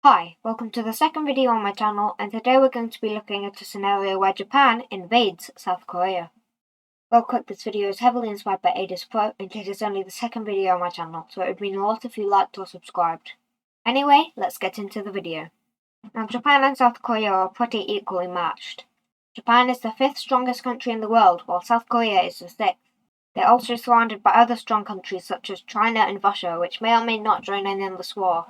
Hi, welcome to the second video on my channel, and today we're going to be looking at a scenario where Japan invades South Korea. Real quick, this video is heavily inspired by AdizzPro, and it is only the second video on my channel, so it would mean a lot if you liked or subscribed. Anyway, let's get into the video. Now, Japan and South Korea are pretty equally matched. Japan is the 5th strongest country in the world, while South Korea is the 6th. They're also surrounded by other strong countries such as China and Russia, which may or may not join in this war.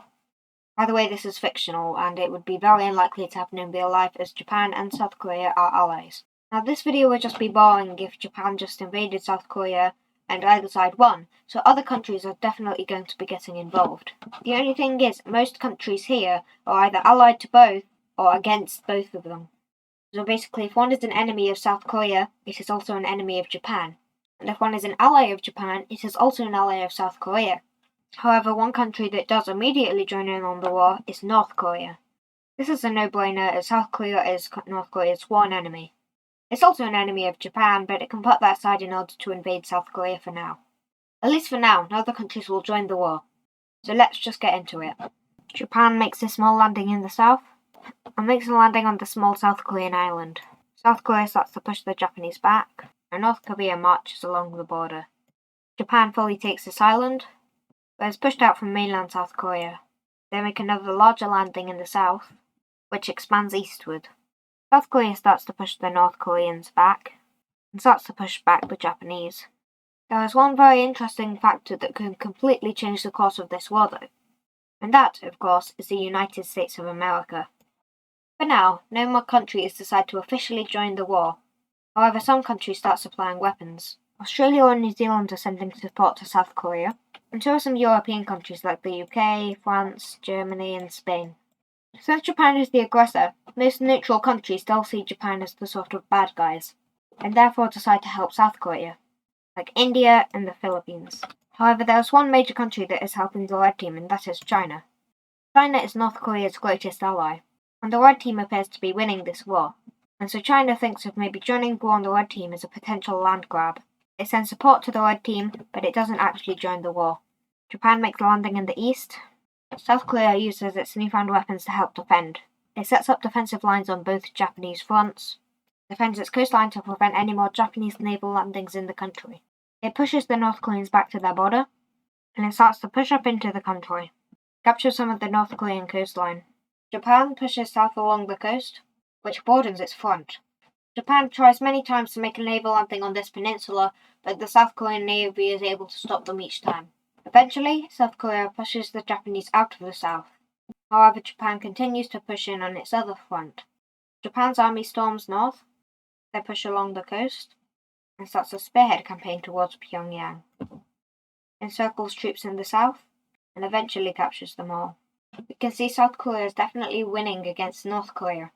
By the way, this is fictional, and it would be very unlikely to happen in real life as Japan and South Korea are allies. Now, this video would just be boring if Japan just invaded South Korea and either side won, so other countries are definitely going to be getting involved. The only thing is, most countries here are either allied to both or against both of them. So basically, if one is an enemy of South Korea, it is also an enemy of Japan. And if one is an ally of Japan, it is also an ally of South Korea. However, one country that does immediately join in on the war is North Korea. This is a no-brainer as South Korea is North Korea's sworn enemy. It's also an enemy of Japan, but it can put that aside in order to invade South Korea for now. At least for now, no other countries will join the war. So let's just get into it. Japan makes a small landing in the south, and makes a landing on the small South Korean island. South Korea starts to push the Japanese back, and North Korea marches along the border. Japan fully takes this island, but is pushed out from mainland South Korea. They make another larger landing in the south, which expands eastward. South Korea starts to push the North Koreans back, and starts to push back the Japanese. There is one very interesting factor that can completely change the course of this war though, and that, of course, is the United States of America. For now, no more countries decide to officially join the war. However, some countries start supplying weapons. Australia and New Zealand are sending support to South Korea, and so are some European countries like the UK, France, Germany, and Spain. Since Japan is the aggressor, most neutral countries still see Japan as the sort of bad guys, and therefore decide to help South Korea, like India and the Philippines. However, there is one major country that is helping the Red Team, and that is China. China is North Korea's greatest ally, and the Red Team appears to be winning this war, and so China thinks of maybe joining war on the Red Team as a potential land grab. It sends support to the Red Team, but it doesn't actually join the war. Japan makes a landing in the east. South Korea uses its newfound weapons to help defend. It sets up defensive lines on both Japanese fronts, defends its coastline to prevent any more Japanese naval landings in the country. It pushes the North Koreans back to their border, and it starts to push up into the country, captures some of the North Korean coastline. Japan pushes south along the coast, which broadens its front. Japan tries many times to make a naval landing on this peninsula, but the South Korean Navy is able to stop them each time. Eventually, South Korea pushes the Japanese out of the south. However, Japan continues to push in on its other front. Japan's army storms north, they push along the coast, and starts a spearhead campaign towards Pyongyang. Encircles troops in the south, and eventually captures them all. We can see South Korea is definitely winning against North Korea,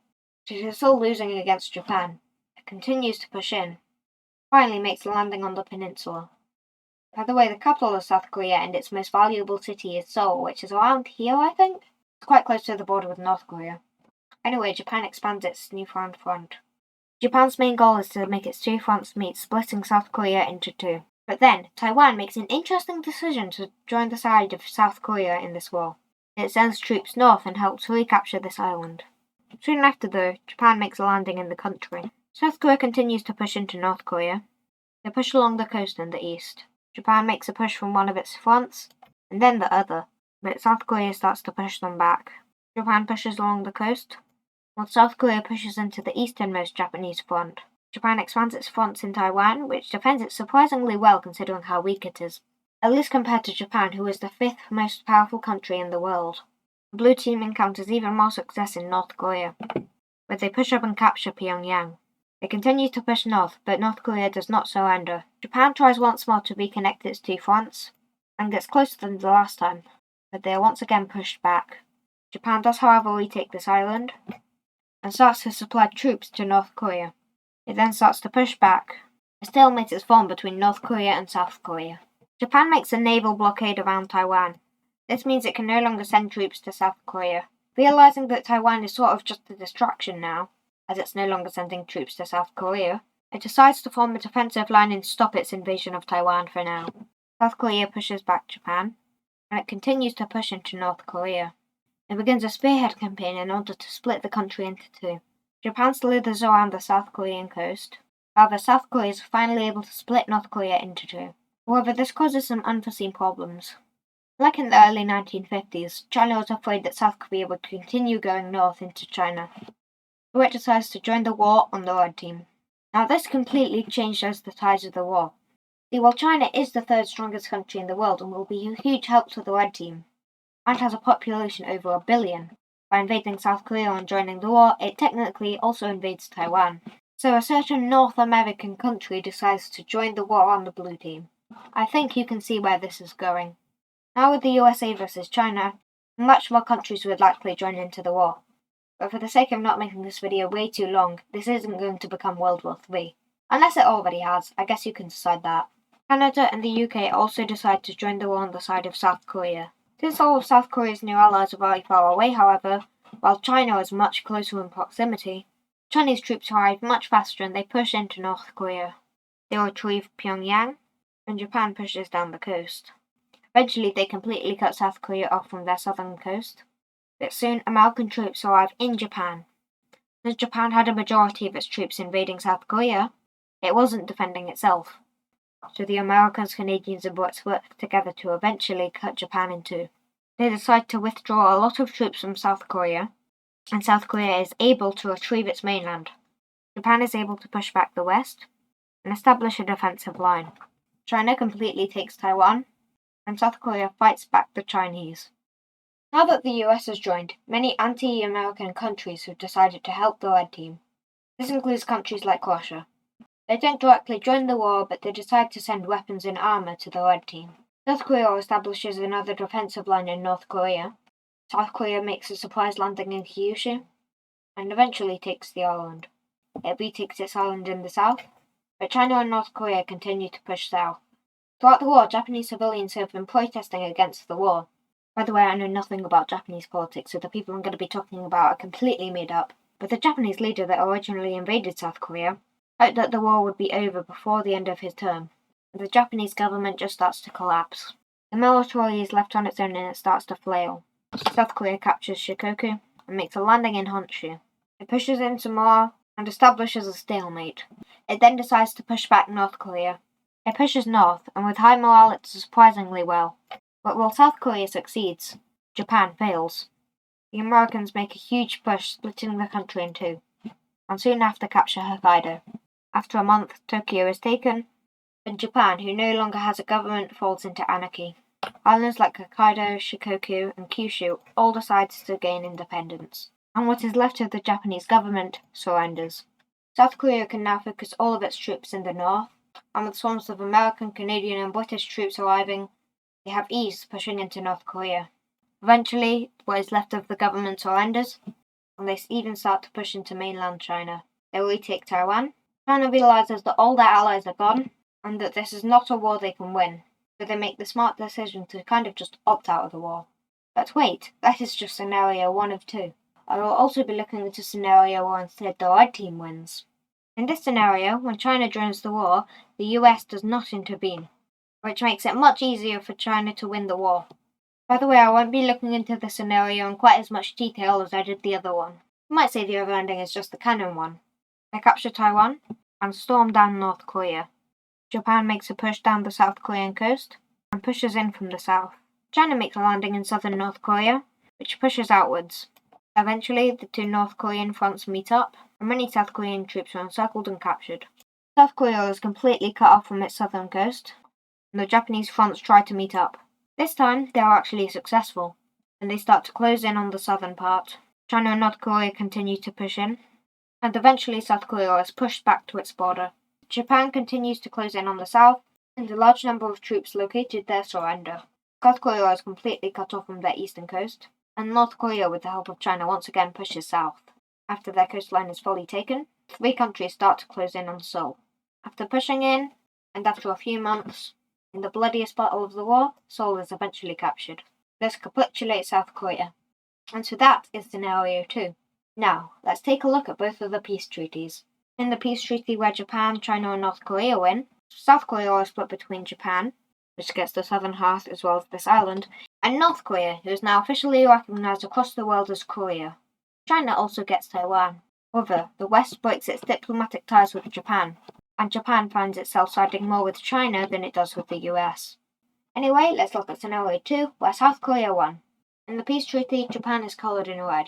but it is still losing against Japan. It continues to push in, finally makes a landing on the peninsula. By the way, the capital of South Korea and its most valuable city is Seoul, which is around here, I think? It's quite close to the border with North Korea. Anyway, Japan expands its newfound front. Japan's main goal is to make its two fronts meet, splitting South Korea into two. But then, Taiwan makes an interesting decision to join the side of South Korea in this war. It sends troops north and helps recapture this island. Soon after, though, Japan makes a landing in the country. South Korea continues to push into North Korea. They push along the coast in the east. Japan makes a push from one of its fronts, and then the other, but South Korea starts to push them back. Japan pushes along the coast, while South Korea pushes into the easternmost Japanese front. Japan expands its fronts in Taiwan, which defends it surprisingly well considering how weak it is, at least compared to Japan, who is the 5th most powerful country in the world. The Blue Team encounters even more success in North Korea, where they push up and capture Pyongyang. They continue to push north, but North Korea does not surrender. Japan tries once more to reconnect its two fronts, and gets closer than the last time, but they are once again pushed back. Japan does however retake this island, and starts to supply troops to North Korea. It then starts to push back. A stalemate is formed between North Korea and South Korea. Japan makes a naval blockade around Taiwan. This means it can no longer send troops to South Korea. Realizing that Taiwan is sort of just a distraction now, as it's no longer sending troops to South Korea, it decides to form a defensive line and stop its invasion of Taiwan for now. South Korea pushes back Japan, and it continues to push into North Korea. It begins a spearhead campaign in order to split the country into two. Japan slithers around the South Korean coast. However, South Korea is finally able to split North Korea into two. However, this causes some unforeseen problems. Like in the early 1950s, China was afraid that South Korea would continue going north into China, so it decides to join the war on the Red Team. Now this completely changes the tides of the war. See, while China is the third strongest country in the world and will be a huge help to the Red Team, and has a population over 1 billion, by invading South Korea and joining the war, it technically also invades Taiwan. So a certain North American country decides to join the war on the Blue Team. I think you can see where this is going. Now with the USA versus China, much more countries would likely join into the war. But for the sake of not making this video way too long, this isn't going to become World War III. Unless it already has, I guess you can decide that. Canada and the UK also decide to join the war on the side of South Korea. Since all of South Korea's new allies are very far away, however, while China is much closer in proximity, Chinese troops arrive much faster and they push into North Korea. They retrieve Pyongyang, and Japan pushes down the coast. Eventually, they completely cut South Korea off from their southern coast, but soon American troops arrive in Japan. Since Japan had a majority of its troops invading South Korea, it wasn't defending itself. So the Americans, Canadians, and Brits work together to eventually cut Japan in two. They decide to withdraw a lot of troops from South Korea, and South Korea is able to retrieve its mainland. Japan is able to push back the west and establish a defensive line. China completely takes Taiwan, and South Korea fights back the Chinese. Now that the US has joined, many anti-American countries have decided to help the Red Team. This includes countries like Russia. They don't directly join the war, but they decide to send weapons and armor to the Red Team. South Korea establishes another defensive line in North Korea. South Korea makes a surprise landing in Kyushu, and eventually takes the island. It retakes its island in the south, but China and North Korea continue to push south. Throughout the war, Japanese civilians have been protesting against the war. By the way, I know nothing about Japanese politics, so the people I'm going to be talking about are completely made up. But the Japanese leader that originally invaded South Korea hoped that the war would be over before the end of his term. The Japanese government just starts to collapse. The military is left on its own and it starts to flail. South Korea captures Shikoku and makes a landing in Honshu. It pushes in some more and establishes a stalemate. It then decides to push back North Korea. It pushes north, and with high morale it does surprisingly well. But while South Korea succeeds, Japan fails. The Americans make a huge push, splitting the country in two, and soon after capture Hokkaido. After a month, Tokyo is taken, and Japan, who no longer has a government, falls into anarchy. Islands like Hokkaido, Shikoku, and Kyushu all decide to gain independence, and what is left of the Japanese government surrenders. South Korea can now focus all of its troops in the north, and with swarms of American, Canadian, and British troops arriving, they have ease pushing into North Korea. Eventually, what is left of the government surrenders, and they even start to push into mainland China. They retake Taiwan. China realizes that all their allies are gone, and that this is not a war they can win, so they make the smart decision to kind of just opt out of the war. But wait, that is just scenario 1 of 2. I will also be looking at a scenario where instead the Red Team wins. In this scenario, when China joins the war, the US does not intervene, which makes it much easier for China to win the war. By the way, I won't be looking into the scenario in quite as much detail as I did the other one. You might say the other ending is just the canon one. They capture Taiwan and storm down North Korea. Japan makes a push down the South Korean coast and pushes in from the south. China makes a landing in southern North Korea, which pushes outwards. Eventually, the two North Korean fronts meet up, and many South Korean troops are encircled and captured. South Korea is completely cut off from its southern coast, and the Japanese fronts try to meet up. This time, they are actually successful, and they start to close in on the southern part. China and North Korea continue to push in, and eventually South Korea is pushed back to its border. Japan continues to close in on the south, and a large number of troops located there surrender. South Korea is completely cut off from their eastern coast, and North Korea, with the help of China, once again pushes south. After their coastline is fully taken, 3 countries start to close in on Seoul. After pushing in, and after a few months, in the bloodiest battle of the war, Seoul is eventually captured. This capitulates South Korea. And so that is scenario 2. Now, let's take a look at both of the peace treaties. In the peace treaty where Japan, China, and North Korea win, South Korea is split between Japan, which gets the southern half as well as this island, and North Korea, who is now officially recognised across the world as Korea. China also gets Taiwan. However, the West breaks its diplomatic ties with Japan, and Japan finds itself siding more with China than it does with the US. Anyway, let's look at Scenario 2, where South Korea won. In the peace treaty, Japan is coloured in red.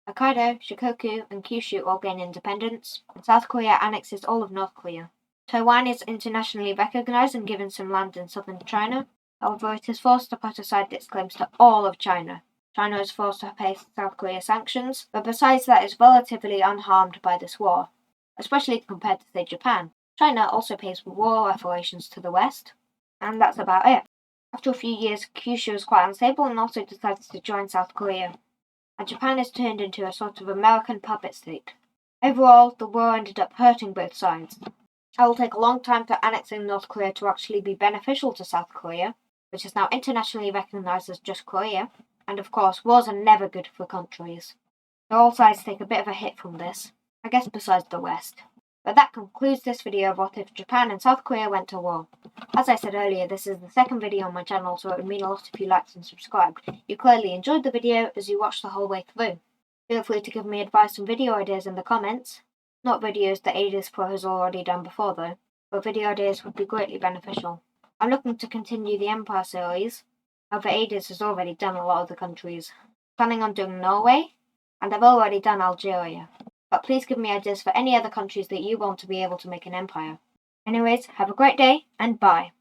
Hokkaido, Shikoku, and Kyushu all gain independence, and South Korea annexes all of North Korea. Taiwan is internationally recognised and given some land in southern China. However, it is forced to put aside its claims to all of China. China is forced to pay South Korea sanctions, but besides that is relatively unharmed by this war, especially compared to, say, Japan. China also pays war reparations to the West, and that's about it. After a few years, Kyushu is quite unstable and also decides to join South Korea, and Japan is turned into a sort of American puppet state. Overall, the war ended up hurting both sides. It will take a long time for annexing North Korea to actually be beneficial to South Korea, which is now internationally recognised as just Korea, and of course, wars are never good for countries. So all sides take a bit of a hit from this, I guess besides the West. But that concludes this video of what if Japan and South Korea went to war. As I said earlier, this is the second video on my channel, so it would mean a lot if you liked and subscribed. You clearly enjoyed the video as you watched the whole way through. Feel free to give me advice and video ideas in the comments. Not videos that AdizzPro has already done before though, but video ideas would be greatly beneficial. I'm looking to continue the Empire series. However, Adizz has already done a lot of the countries. Planning on doing Norway, and I've already done Algeria. But please give me ideas for any other countries that you want to be able to make an empire. Anyways, have a great day, and bye.